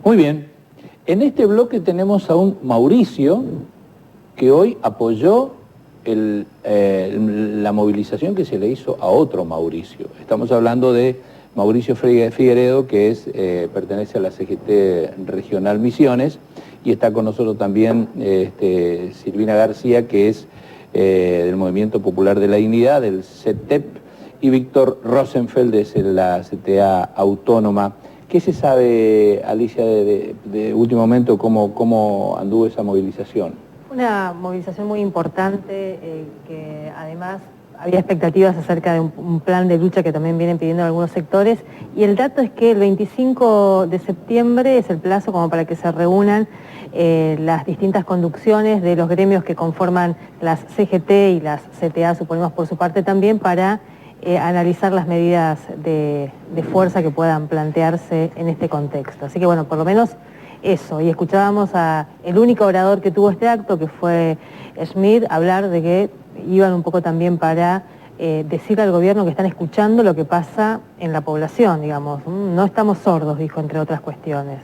Muy bien. En este bloque tenemos a un Mauricio que hoy apoyó la movilización que se le hizo a otro Mauricio. Estamos hablando de Mauricio Figueredo, que pertenece a la CGT Regional Misiones, y está con nosotros también Silvina García, que es del Movimiento Popular de la Dignidad, del CETEP, y Víctor Rosenfeld, de la CTA Autónoma. ¿Qué se sabe, Alicia, de último momento, cómo anduvo esa movilización? Una movilización muy importante, que además había expectativas acerca de un plan de lucha que también vienen pidiendo algunos sectores, y el dato es que el 25 de septiembre es el plazo como para que se reúnan las distintas conducciones de los gremios que conforman las CGT y las CTA, suponemos por su parte también, para analizar las medidas de fuerza que puedan plantearse en este contexto. Así que bueno, por lo menos eso. Y escuchábamos el único orador que tuvo este acto, que fue Schmidt, hablar de que iban un poco también para decirle al gobierno que están escuchando lo que pasa en la población, digamos. No estamos sordos, dijo, entre otras cuestiones.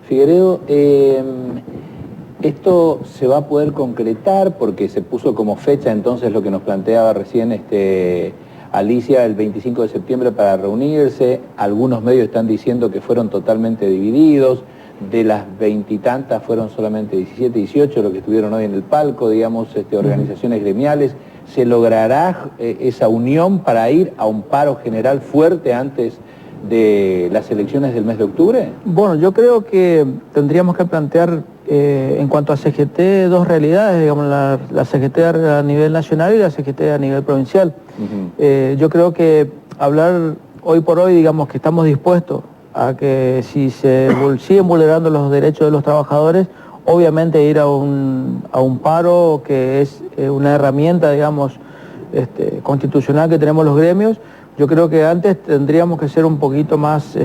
Figueredo, esto se va a poder concretar porque se puso como fecha entonces lo que nos planteaba recién Alicia, el 25 de septiembre para reunirse. Algunos medios están diciendo que fueron totalmente divididos. De las 20 y tantas fueron solamente 17, 18 los que estuvieron hoy en el palco, digamos, organizaciones gremiales. ¿Se logrará esa unión para ir a un paro general fuerte antes de las elecciones del mes de octubre? Bueno, yo creo que tendríamos que plantear en cuanto a CGT dos realidades, digamos, la CGT a nivel nacional y la CGT a nivel provincial. Yo creo que hablar hoy por hoy, digamos, que estamos dispuestos a que si se siguen vulnerando los derechos de los trabajadores, obviamente ir a un paro, que es una herramienta, digamos, constitucional que tenemos los gremios. Yo creo que antes tendríamos que ser un poquito más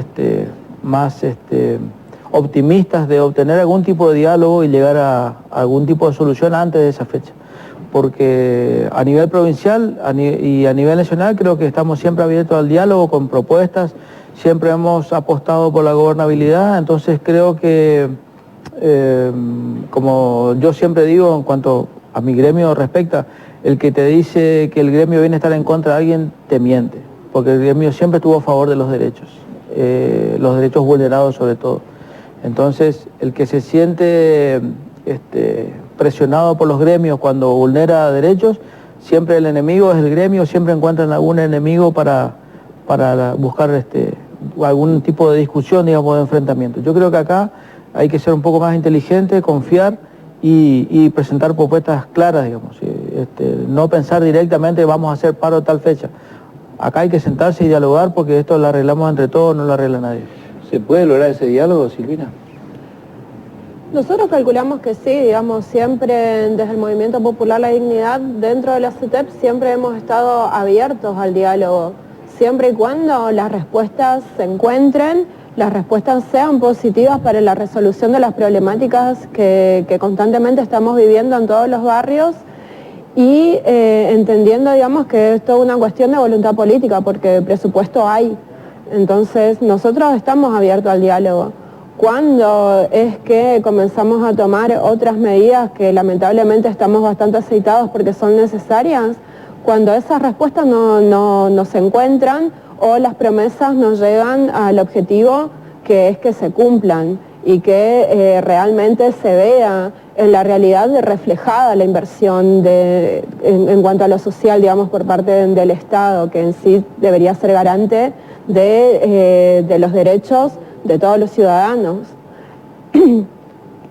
optimistas de obtener algún tipo de diálogo y llegar a algún tipo de solución antes de esa fecha. Porque a nivel provincial y a nivel nacional creo que estamos siempre abiertos al diálogo con propuestas, siempre hemos apostado por la gobernabilidad, entonces creo que, como yo siempre digo en cuanto a mi gremio respecta, el que te dice que el gremio viene a estar en contra de alguien, te miente, porque el gremio siempre estuvo a favor de los derechos vulnerados sobre todo. Entonces, el que se siente presionado por los gremios cuando vulnera derechos, siempre el enemigo es el gremio, siempre encuentran algún enemigo para buscar algún tipo de discusión, digamos, de enfrentamiento. Yo creo que acá hay que ser un poco más inteligente, confiar y presentar propuestas claras, digamos. No pensar directamente vamos a hacer paro tal fecha. Acá hay que sentarse y dialogar porque esto lo arreglamos entre todos, no lo arregla nadie. ¿Se puede lograr ese diálogo, Silvina? Nosotros calculamos que sí, digamos, siempre desde el Movimiento Popular La Dignidad, dentro de la CETEP, siempre hemos estado abiertos al diálogo, siempre y cuando las respuestas se encuentren, las respuestas sean positivas para la resolución de las problemáticas que constantemente estamos viviendo en todos los barrios, y entendiendo, digamos, que es toda una cuestión de voluntad política, porque presupuesto hay. Entonces, nosotros estamos abiertos al diálogo. Cuando es que comenzamos a tomar otras medidas que lamentablemente estamos bastante aceitados porque son necesarias, cuando esas respuestas no se encuentran o las promesas no llegan al objetivo, que es que se cumplan y que realmente se vea en la realidad reflejada la inversión en cuanto a lo social, digamos, por parte del Estado, que en sí debería ser garante de los derechos de todos los ciudadanos.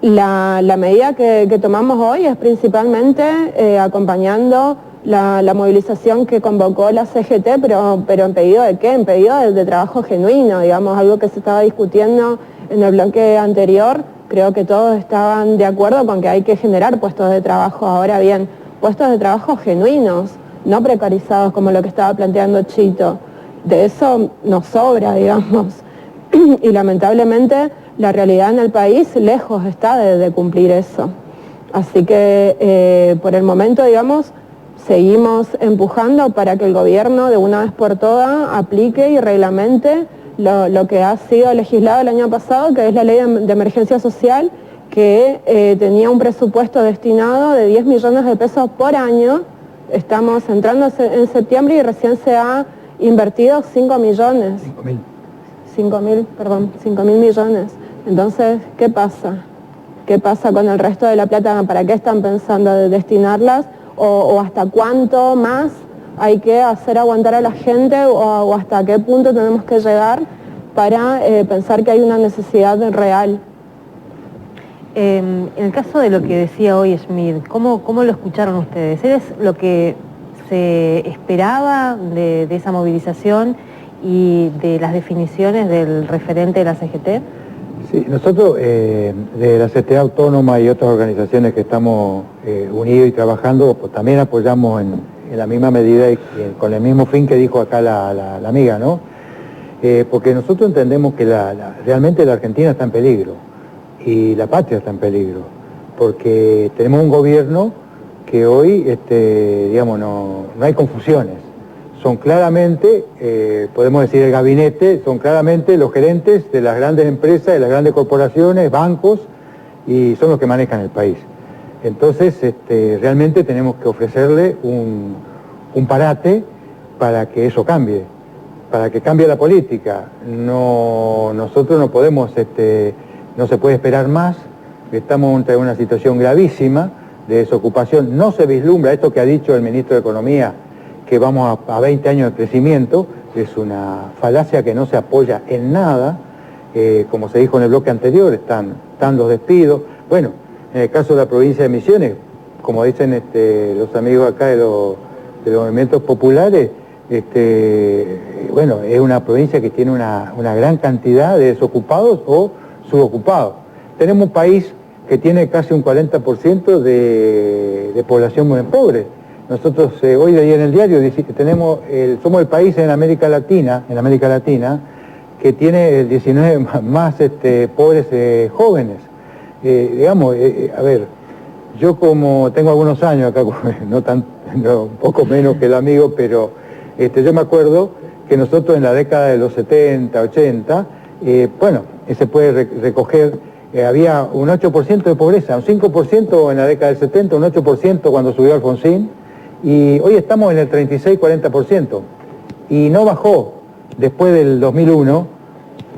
La medida que tomamos hoy es principalmente acompañando la movilización que convocó la CGT, pero en pedido de ¿qué? En pedido de trabajo genuino, digamos, algo que se estaba discutiendo en el bloque anterior. Creo que todos estaban de acuerdo con que hay que generar puestos de trabajo. Ahora bien, puestos de trabajo genuinos, no precarizados como lo que estaba planteando Chito. De eso nos sobra, digamos. Y lamentablemente la realidad en el país lejos está de cumplir eso. Así que por el momento, digamos, seguimos empujando para que el gobierno de una vez por todas aplique y reglamente lo que ha sido legislado el año pasado, que es la ley de emergencia social, que tenía un presupuesto destinado de 10 millones de pesos por año. Estamos entrando en septiembre y recién se ha invertido 5 millones. 5 mil millones. Entonces, ¿qué pasa? ¿Qué pasa con el resto de la plata? ¿Para qué están pensando de destinarlas? ¿O hasta cuánto más hay que hacer aguantar a la gente? ¿O hasta qué punto tenemos que llegar para pensar que hay una necesidad real? En el caso de lo que decía hoy Schmidt, ¿cómo lo escucharon ustedes? ¿Es lo que se esperaba de esa movilización y de las definiciones del referente de la CGT? Sí, nosotros de la CTA Autónoma y otras organizaciones que estamos unidos y trabajando, pues también apoyamos en la misma medida y con el mismo fin que dijo acá la amiga, ¿no? Porque nosotros entendemos que realmente la Argentina está en peligro. Y la patria está en peligro, porque tenemos un gobierno que hoy, digamos, no hay confusiones. Son claramente, podemos decir el gabinete, son claramente los gerentes de las grandes empresas, de las grandes corporaciones, bancos, y son los que manejan el país. Entonces, realmente tenemos que ofrecerle un parate para que eso cambie, para que cambie la política. Nosotros no podemos... No se puede esperar más, estamos ante una situación gravísima de desocupación. No se vislumbra esto que ha dicho el ministro de Economía, que vamos a 20 años de crecimiento, es una falacia que no se apoya en nada. Como se dijo en el bloque anterior, están los despidos. Bueno, en el caso de la provincia de Misiones, como dicen los amigos acá de los movimientos populares, bueno, es una provincia que tiene una gran cantidad de desocupados o subocupados. Tenemos un país que tiene casi un 40% de población muy pobre. Nosotros hoy leí en el diario dice que somos el país en América Latina que tiene el 19 más pobres jóvenes. Digamos, a ver, yo como tengo algunos años acá, un poco menos que el amigo, pero yo me acuerdo que nosotros en la década de los 70, 80, bueno, se puede recoger, había un 8% de pobreza, un 5% en la década del 70, un 8% cuando subió Alfonsín, y hoy estamos en el 36-40%, y no bajó después del 2001,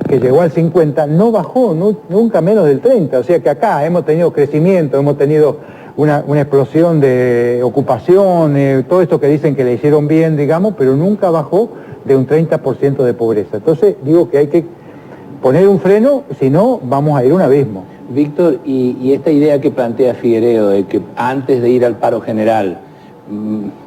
que llegó al 50%, no bajó nunca menos del 30%, o sea que acá hemos tenido crecimiento, hemos tenido una explosión de ocupación, todo esto que dicen que le hicieron bien, digamos, pero nunca bajó de un 30% de pobreza. Entonces digo que hay que poner un freno, si no, vamos a ir a un abismo. Víctor, y esta idea que plantea Figueredo de que antes de ir al paro general,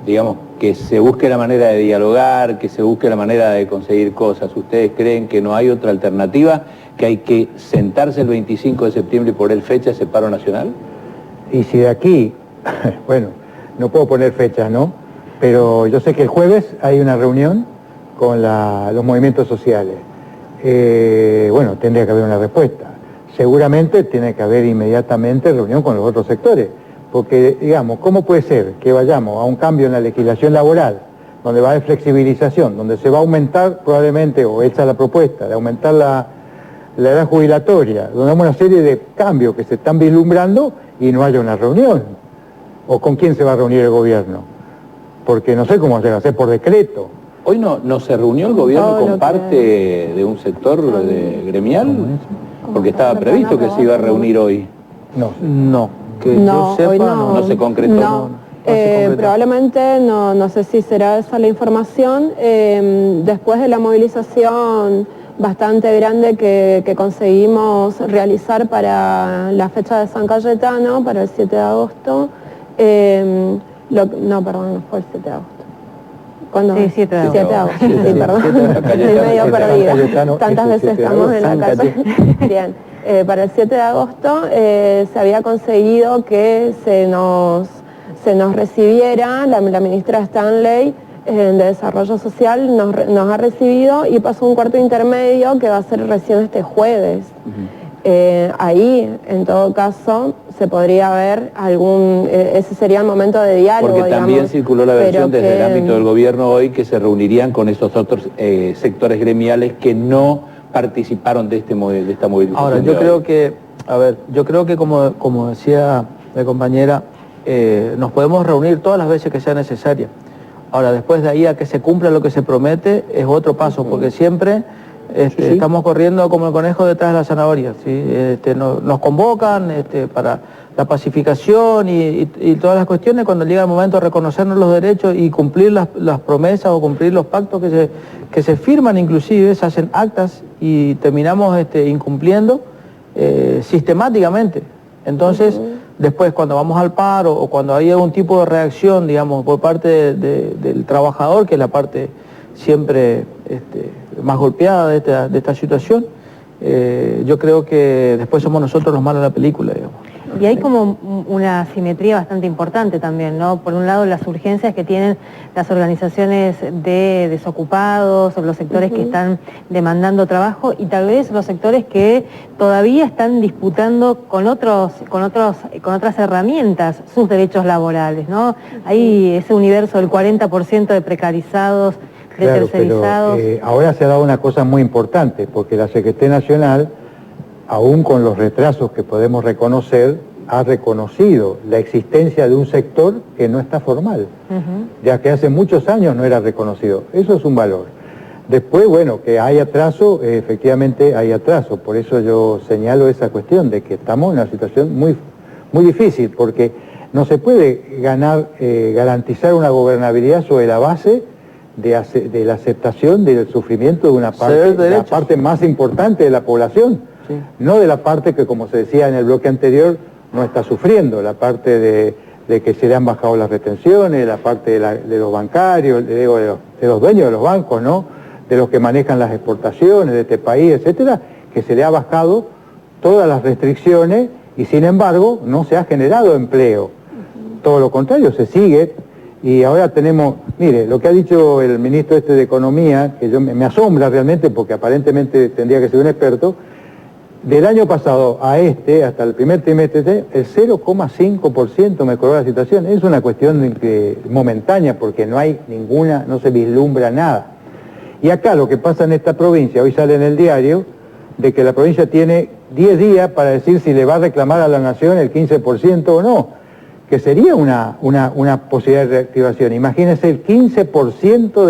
digamos, que se busque la manera de dialogar, que se busque la manera de conseguir cosas, ¿ustedes creen que no hay otra alternativa, que hay que sentarse el 25 de septiembre y poner fecha a ese paro nacional? Y si de aquí, bueno, no puedo poner fechas, ¿no? Pero yo sé que el jueves hay una reunión con los movimientos sociales. Bueno, tendría que haber una respuesta. Seguramente tiene que haber inmediatamente reunión con los otros sectores, porque, digamos, ¿cómo puede ser que vayamos a un cambio en la legislación laboral, donde va a haber flexibilización, donde se va a aumentar probablemente, o hecha la propuesta, de aumentar la edad jubilatoria, donde hay una serie de cambios que se están vislumbrando y no haya una reunión? ¿O con quién se va a reunir el gobierno? Porque no sé cómo se va a hacer por decreto. ¿Hoy no se reunió el gobierno con parte de un sector gremial? Porque estaba previsto que se iba a reunir hoy. No. Que yo sepa, hoy no se concretó. No, probablemente, no sé si será esa la información. Después de la movilización bastante grande que conseguimos realizar para la fecha de San Cayetano, para el 7 de agosto, no, perdón, no fue el 7 de agosto. ¿Cuándo? Sí, 7 de agosto. 7 de agosto, sí, perdón. Estoy medio perdida. Tantas veces estamos en la calle. Bien, para el 7 de agosto se había conseguido que se nos recibiera, la ministra Stanley de Desarrollo Social nos ha recibido y pasó un cuarto intermedio que va a ser recién este jueves. ahí, en todo caso, se podría ver ese sería el momento de diálogo. Porque también digamos, circuló la versión desde el ámbito del gobierno hoy que se reunirían con esos otros sectores gremiales que no participaron de esta movilización. Ahora, yo creo que, como decía la compañera, nos podemos reunir todas las veces que sea necesaria. Ahora, después de ahí a que se cumpla lo que se promete es otro paso, porque siempre estamos corriendo como el conejo detrás de la zanahoria, ¿sí? Nos convocan para la pacificación y todas las cuestiones. Cuando llega el momento de reconocernos los derechos y cumplir las promesas o cumplir los pactos que se firman, inclusive se hacen actas y terminamos incumpliendo sistemáticamente. Entonces, después cuando vamos al paro o cuando hay algún tipo de reacción, digamos, por parte del trabajador, que es la parte siempre más golpeada de esta situación, yo creo que después somos nosotros los malos de la película, digamos. Y hay como una simetría bastante importante también, ¿no? Por un lado, las urgencias que tienen las organizaciones de desocupados, o los sectores que están demandando trabajo, y tal vez los sectores que todavía están disputando con otras herramientas sus derechos laborales, ¿no? Hay ese universo del 40% de precarizados, de tercerizados. Pero, ahora se ha dado una cosa muy importante, porque la Secretaría Nacional, aún con los retrasos que podemos reconocer, ha reconocido la existencia de un sector que no está formal, ya que hace muchos años no era reconocido. Eso es un valor. Después, bueno, que hay atraso, efectivamente hay atraso. Por eso yo señalo esa cuestión de que estamos en una situación muy, muy difícil, porque no se puede garantizar una gobernabilidad sobre la base de la aceptación del sufrimiento de una parte, la parte más importante de la población. Sí. No de la parte que, como se decía en el bloque anterior, no está sufriendo, la parte de que se le han bajado las retenciones, la parte de los bancarios, de los dueños de los bancos, ¿no? De los que manejan las exportaciones de este país, etcétera, que se le ha bajado todas las restricciones y sin embargo no se ha generado empleo. Todo lo contrario, se sigue. Y ahora tenemos, mire, lo que ha dicho el ministro de Economía, que me asombra realmente porque aparentemente tendría que ser un experto. Del año pasado a hasta el primer trimestre, el 0,5% mejoró la situación. Es una cuestión momentánea porque no se vislumbra nada. Y acá lo que pasa en esta provincia, hoy sale en el diario, de que la provincia tiene 10 días para decir si le va a reclamar a la nación el 15% o no, que sería una posibilidad de reactivación. Imagínense el 15%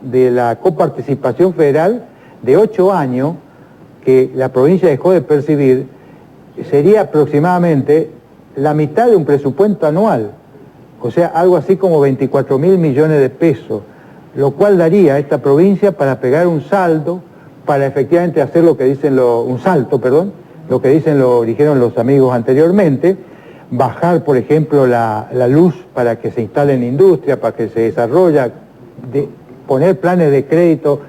de la coparticipación federal de 8 años, que la provincia dejó de percibir, sería aproximadamente la mitad de un presupuesto anual, o sea, algo así como 24.000 millones de pesos, lo cual daría a esta provincia para pegar un saldo, para efectivamente hacer lo que dicen lo que dijeron los amigos anteriormente, bajar, por ejemplo, la luz para que se instale en industria, para que se desarrolle, poner planes de crédito,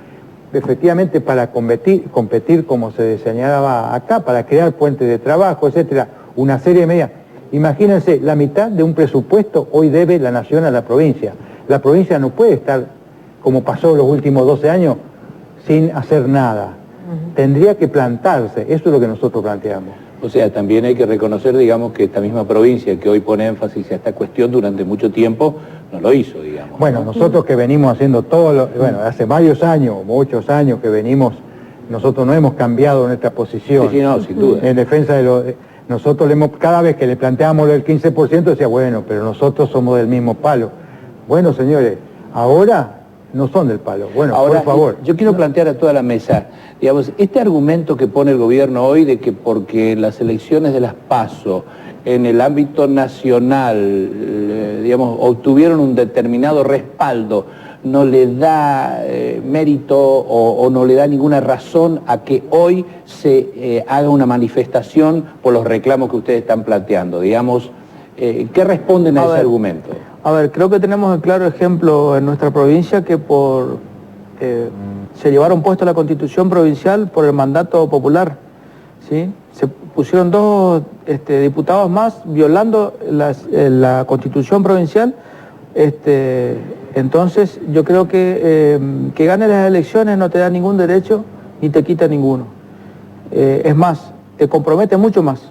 efectivamente para competir como se señalaba acá, para crear puentes de trabajo, etcétera, una serie de medidas. Imagínense, la mitad de un presupuesto hoy debe la nación a la provincia. La provincia no puede estar, como pasó los últimos 12 años, sin hacer nada. Tendría que plantarse, eso es lo que nosotros planteamos. O sea, también hay que reconocer, digamos, que esta misma provincia que hoy pone énfasis a esta cuestión durante mucho tiempo no lo hizo, digamos. Bueno, ¿no? Nosotros que venimos haciendo hace varios años, muchos años que venimos, nosotros no hemos cambiado nuestra posición. Sí, no, sin duda. En defensa de nosotros cada vez que le planteamos el 15%, decía, bueno, pero nosotros somos del mismo palo. Bueno, señores, ahora no son del palo. Bueno, ahora, por favor. Yo quiero plantear a toda la mesa, digamos, este argumento que pone el gobierno hoy de que porque las elecciones de las PASO en el ámbito nacional, digamos, obtuvieron un determinado respaldo, no le da mérito o no le da ninguna razón a que hoy se haga una manifestación por los reclamos que ustedes están planteando, digamos, ¿qué responden a ese argumento? A ver, creo que tenemos el claro ejemplo en nuestra provincia que se llevaron puesto la Constitución provincial por el mandato popular, ¿sí? Se pusieron 2 diputados más violando la Constitución provincial. Entonces, yo creo que gane las elecciones no te da ningún derecho ni te quita ninguno. Es más, te compromete mucho más.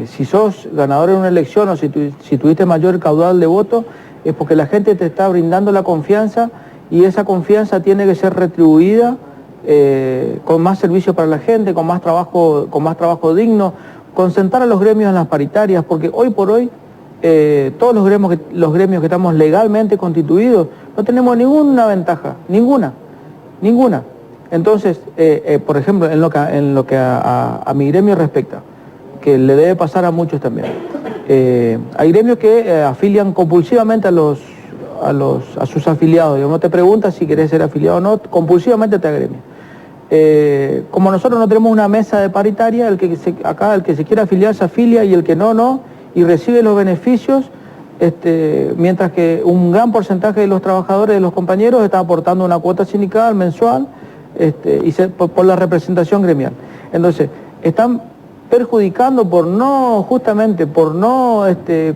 Si sos ganador en una elección o si tuviste mayor caudal de votos, es porque la gente te está brindando la confianza y esa confianza tiene que ser retribuida con más servicio para la gente, con más trabajo digno, concentrar a los gremios en las paritarias, porque hoy por hoy todos los gremios que estamos legalmente constituidos no tenemos ninguna ventaja, ninguna. Entonces, por ejemplo, en lo que a mi gremio respecta, que le debe pasar a muchos también, hay gremios que afilian compulsivamente a sus afiliados. Yo no te preguntas si querés ser afiliado o no, compulsivamente te agremia. Como nosotros no tenemos una mesa de paritaria, el que se quiera afiliar se afilia y el que no, y recibe los beneficios, mientras que un gran porcentaje de los trabajadores, de los compañeros, está aportando una cuota sindical mensual por la representación gremial. Entonces, están perjudicando por no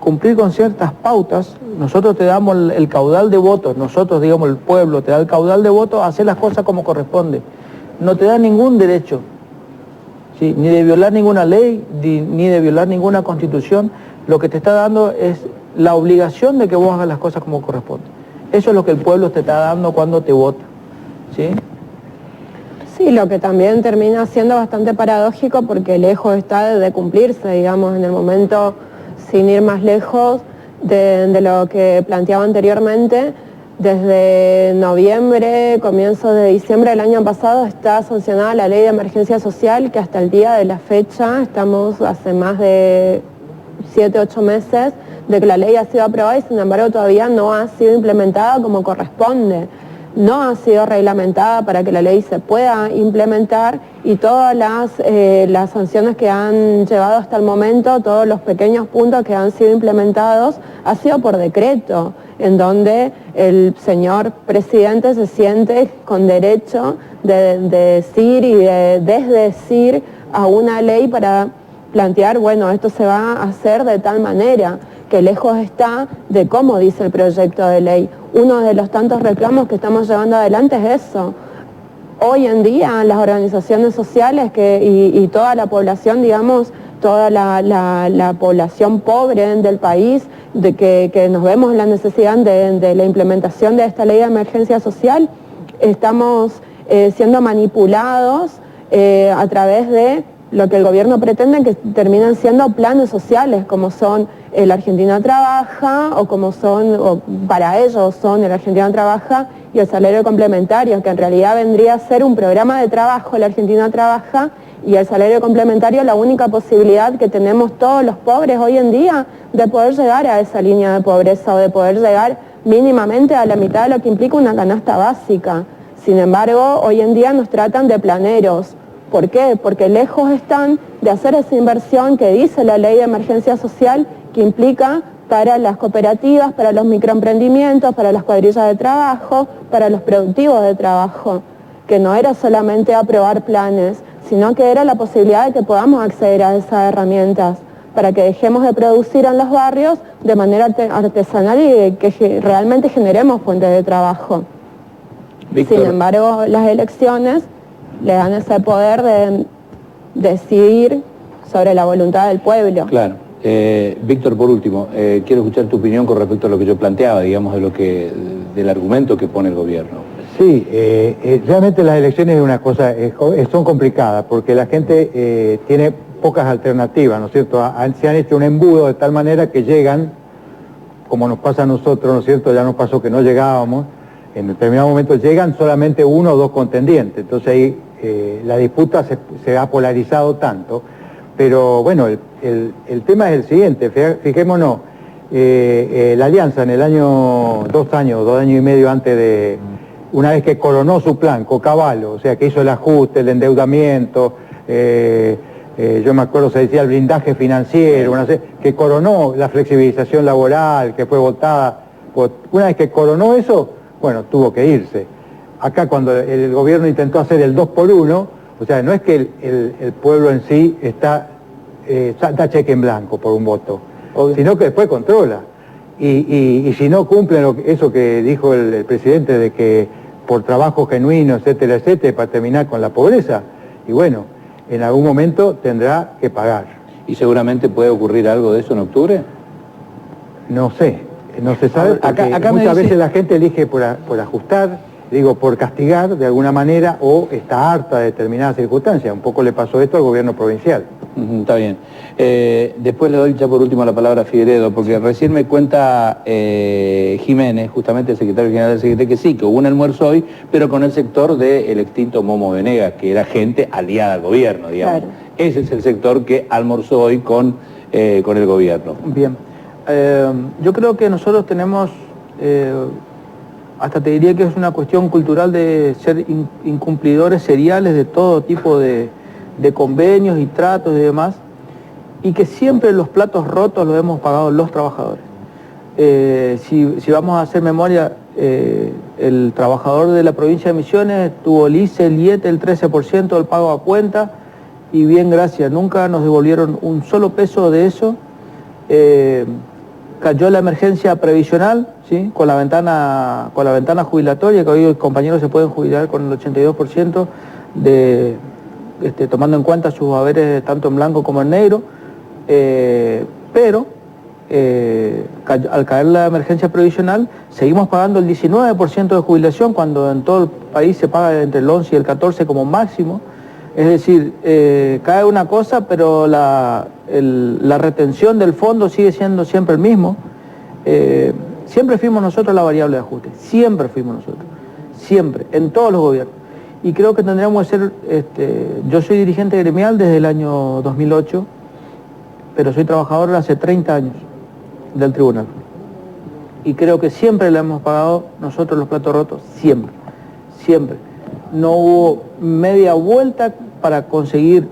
cumplir con ciertas pautas. Nosotros te damos el caudal de votos, nosotros, digamos, el pueblo te da el caudal de votos a hacer las cosas como corresponde. No te da ningún derecho, ¿sí? Ni de violar ninguna ley, ni de violar ninguna constitución. Lo que te está dando es la obligación de que vos hagas las cosas como corresponde. Eso es lo que el pueblo te está dando cuando te vota, ¿sí? Sí, lo que también termina siendo bastante paradójico porque lejos está de cumplirse, digamos, en el momento, sin ir más lejos de lo que planteaba anteriormente. Desde noviembre, comienzo de diciembre del año pasado está sancionada la ley de emergencia social, que hasta el día de la fecha, estamos hace más de 7, 8 meses de que la ley ha sido aprobada y sin embargo todavía no ha sido implementada como corresponde. No ha sido reglamentada para que la ley se pueda implementar y todas las sanciones que han llevado hasta el momento, todos los pequeños puntos que han sido implementados, ha sido por decreto, en donde el señor presidente se siente con derecho de decir y de desdecir a una ley para plantear, bueno, esto se va a hacer de tal manera, que lejos está de cómo dice el proyecto de ley. Uno de los tantos reclamos que estamos llevando adelante es eso. Hoy en día las organizaciones sociales y toda la población, digamos, toda la población pobre del país, de que nos vemos en la necesidad de la implementación de esta ley de emergencia social, estamos siendo manipulados a través de lo que el gobierno pretende, que terminan siendo planes sociales, como son el Argentina Trabaja, o para ellos son el Argentina Trabaja y el salario complementario, que en realidad vendría a ser un programa de trabajo, el Argentina Trabaja, y el salario complementario la única posibilidad que tenemos todos los pobres hoy en día de poder llegar a esa línea de pobreza o de poder llegar mínimamente a la mitad de lo que implica una canasta básica. Sin embargo, hoy en día nos tratan de planeros. ¿Por qué? Porque lejos están de hacer esa inversión que dice la ley de emergencia social, que implica para las cooperativas, para los microemprendimientos, para las cuadrillas de trabajo, para los productivos de trabajo, que no era solamente aprobar planes, sino que era la posibilidad de que podamos acceder a esas herramientas para que dejemos de producir en los barrios de manera artesanal y de que realmente generemos fuentes de trabajo. Víctor. Sin embargo, las elecciones le dan ese poder de decidir sobre la voluntad del pueblo. Claro. Víctor, por último, quiero escuchar tu opinión con respecto a lo que yo planteaba, digamos, del argumento que pone el gobierno. Sí, realmente las elecciones es una cosa, son complicadas, porque la gente tiene pocas alternativas, ¿no es cierto? Se han hecho un embudo de tal manera que llegan, como nos pasa a nosotros, ¿no es cierto? Ya nos pasó que no llegábamos, en determinado momento llegan solamente uno o dos contendientes, entonces ahí la disputa se ha polarizado tanto, pero bueno, el tema es el siguiente, fijémonos, la Alianza en el año, 2 años y medio antes de, una vez que coronó su plan, Cocavalo, o sea que hizo el ajuste, el endeudamiento, yo me acuerdo se decía el blindaje financiero, que coronó la flexibilización laboral, que fue votada, una vez que coronó eso, bueno, tuvo que irse. Acá cuando el gobierno intentó hacer el 2 por 1, o sea, no es que el pueblo en sí da cheque en blanco por un voto, sino que después controla. Y si no cumplen eso que dijo el presidente de que por trabajo genuino, etcétera, etcétera, para terminar con la pobreza, y bueno, en algún momento tendrá que pagar. ¿Y seguramente puede ocurrir algo de eso en octubre? No sé, no se sabe, porque acá muchas dice... veces la gente elige por ajustar, digo, por castigar de alguna manera, o está harta de determinadas circunstancias. Un poco le pasó esto al gobierno provincial. Está bien. Después le doy ya por último la palabra a Figueredo, porque recién me cuenta Jiménez, justamente el secretario general del CGT, que sí, que hubo un almuerzo hoy, pero con el sector del extinto Momo Venegas, que era gente aliada al gobierno, digamos. Claro. Ese es el sector que almorzó hoy con el gobierno. Bien. Yo creo que nosotros tenemos, hasta te diría que es una cuestión cultural de ser incumplidores seriales de todo tipo de convenios y tratos y demás, y que siempre los platos rotos los hemos pagado los trabajadores. Si vamos a hacer memoria, el trabajador de la provincia de Misiones tuvo el ICE, el IET, el 13% del pago a cuenta, y bien, gracias, nunca nos devolvieron un solo peso de eso. Cayó la emergencia previsional, ¿sí? con la ventana jubilatoria, que hoy los compañeros se pueden jubilar con el 82% tomando en cuenta sus haberes tanto en blanco como en negro, pero al caer la emergencia previsional seguimos pagando el 19% de jubilación, cuando en todo el país se paga entre el 11 y el 14% como máximo. Es decir, cae una cosa, pero la retención del fondo sigue siendo siempre el mismo. Siempre fuimos nosotros la variable de ajuste, siempre fuimos nosotros, siempre, en todos los gobiernos. Y creo que tendríamos que ser, yo soy dirigente gremial desde el año 2008, pero soy trabajador hace 30 años del tribunal. Y creo que siempre le hemos pagado nosotros los platos rotos, siempre, siempre. No hubo media vuelta para conseguir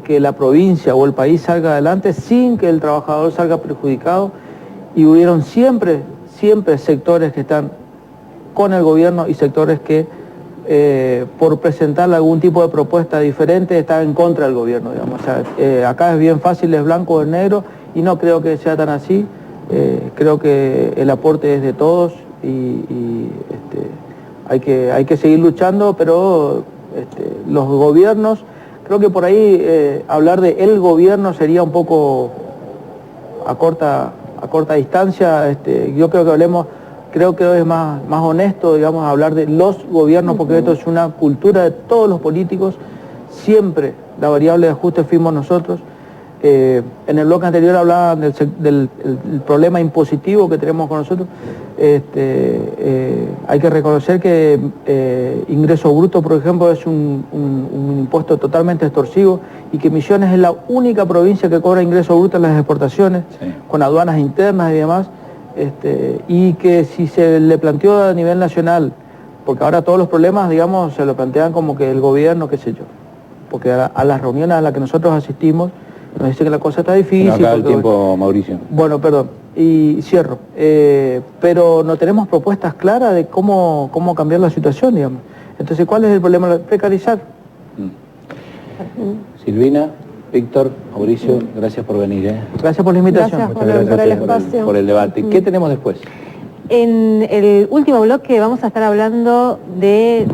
que la provincia o el país salga adelante sin que el trabajador salga perjudicado, y hubieron siempre sectores que están con el gobierno y sectores que por presentar algún tipo de propuesta diferente están en contra del gobierno, digamos. O sea, acá es bien fácil, es blanco o es negro, y no creo que sea tan así. Creo que el aporte es de todos y hay que seguir luchando, pero los gobiernos, creo que por ahí hablar de el gobierno sería un poco a corta distancia. Yo creo que creo que es más honesto, digamos, hablar de los gobiernos, porque esto es una cultura de todos los políticos. Siempre la variable de ajuste fuimos nosotros. En el bloque anterior hablaban del problema impositivo que tenemos con nosotros. Hay que reconocer que ingreso bruto, por ejemplo, es un impuesto totalmente extorsivo, y que Misiones es la única provincia que cobra ingreso bruto en las exportaciones, sí, con aduanas internas y demás, y que si se le planteó a nivel nacional, porque ahora todos los problemas, digamos, se lo plantean como que el gobierno, qué sé yo, porque a las reuniones a las que nosotros asistimos, nos dice que la cosa está difícil. Acá el tiempo, Mauricio. Bueno, perdón, y cierro. Pero no tenemos propuestas claras de cómo cambiar la situación, digamos. Entonces, ¿cuál es el problema? Precarizar. Silvina, Víctor, Mauricio, gracias por venir. Gracias por la invitación. Gracias por el espacio. Por el debate. ¿Qué tenemos después? En el último bloque vamos a estar hablando de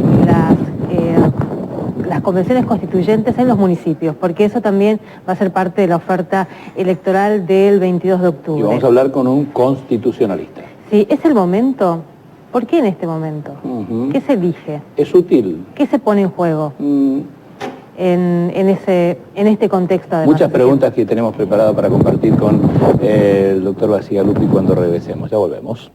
las convenciones constituyentes en los municipios, porque eso también va a ser parte de la oferta electoral del 22 de octubre. Y vamos a hablar con un constitucionalista. Sí, ¿es el momento? ¿Por qué en este momento? ¿Qué se elige? ¿Es útil? ¿Qué se pone en juego en este contexto? Muchas preguntas que tenemos preparadas para compartir con el doctor Bacigalupi cuando regresemos. Ya volvemos.